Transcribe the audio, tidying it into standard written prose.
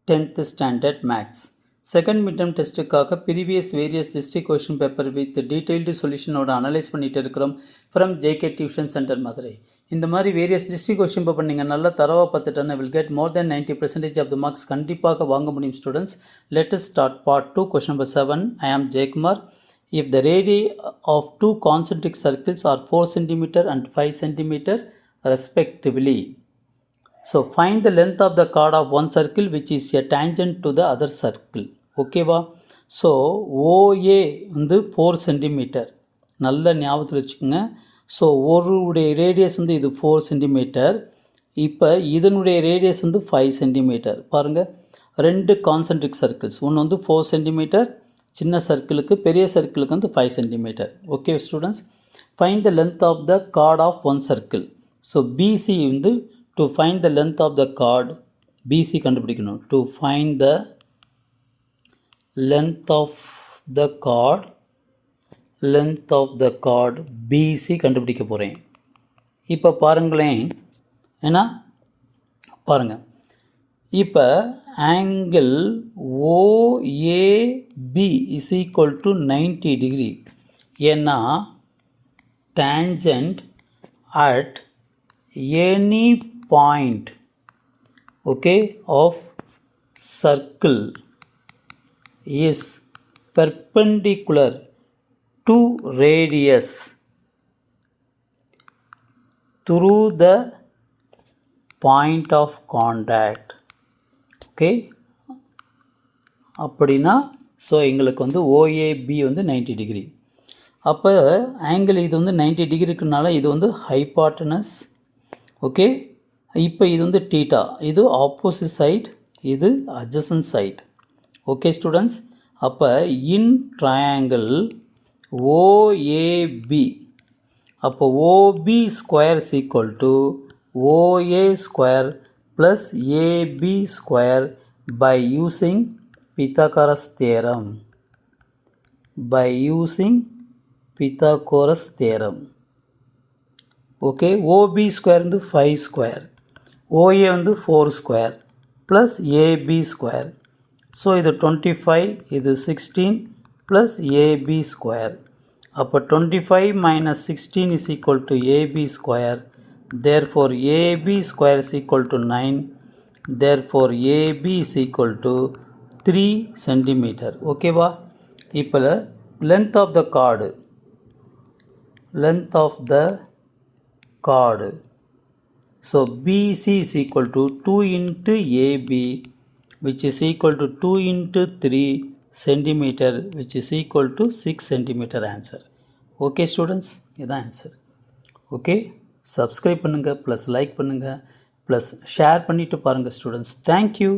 10th standard maths second midterm டெஸ்ட்டுக்காக previous various district question paper with detailed சொல்யூஷனோட analyse பண்ணிகிட்டு இருக்கிறோம் from JK tuition centre Madurai. இந்த மாதிரி வேரியஸ் டிஸ்ட்ரிக்ட் கொஷின் பேப்பர் நீங்கள் நல்லா தரவாக பார்த்துட்டேன்னா will get more then 90% of the marks கண்டிப்பாக வாங்க முடியும் students. Let's start part 2 question number 7. I am Jayakumar. If the radii of two concentric circles are 4 cm and 5 cm respectively, so find the length of the chord of one circle which is a tangent to the other circle. ஓகேவா? So OA வந்து 4 centimetre, நல்ல ஞாபகத்தில் வச்சுக்கோங்க. So ஒருடைய radius வந்து இது 4 centimetre. இப்போ இதனுடைய radius வந்து 5 சென்டிமீட்டர். பாருங்கள், ரெண்டு கான்சென்ட்ரிக் சர்க்கிள்ஸ், ஒன்று வந்து 4 சென்டிமீட்டர் சின்ன சர்க்கிளுக்கு, பெரிய சர்க்கிளுக்கு வந்து 5 centimetre. Okay students, find the length of the chord of one circle. So PC வந்து to find the length of the chord, PC கண்டுபிடிக்கணும். To find the length of the chord, length of the chord PC கண்டுபிடிக்க போகிறேன். இப்போ பாருங்களேன், ஏன்னா பாருங்கள், இப்போ angle OAP is equal to 90 degree. ஏன்னா tangent at any point, okay, of circle is perpendicular to radius through the point of contact. Okay, அப்படின்னா so எங்களுக்கு வந்து ஓஏபி வந்து 90 டிகிரி. அப்போ ஆங்கிள் இது வந்து 90 டிகிரிக்குனால இது வந்து ஹைபாட்டனஸ். ஓகே, இப்போ இது வந்து டீட்டா, இது ஆப்போசிட் சைட், இது அட்ஜசன்ட் சைட். ஓகே ஸ்டூடெண்ட்ஸ், அப்போ இன் ட்ரையாங்கிள் ஓஏபி, அப்போ OB square is equal to OA square plus AB square by using Pythagoras theorem. By using Pythagoras theorem. Okay, OB square வந்து 5 square, OA வந்து 4 square plus AB square. So இது 25, இது 16 plus AB square. அப்போ 25 minus 16 is equal to AB square. Therefore AB square is equal to 9. Therefore AB is equal to 3 centimeter. ஓகேவா? இப்போ length of the chord, length of the chord, so BC is equal to 2 into AB, which is equal to 2 into 3 centimeter, which is equal to 6 centimeter answer. Okay students, இதுதான் answer. Okay, subscribe பண்ணுங்கள், plus like பண்ணுங்கள், plus share பண்ணிவிட்டு பாருங்கள் students. Thank you.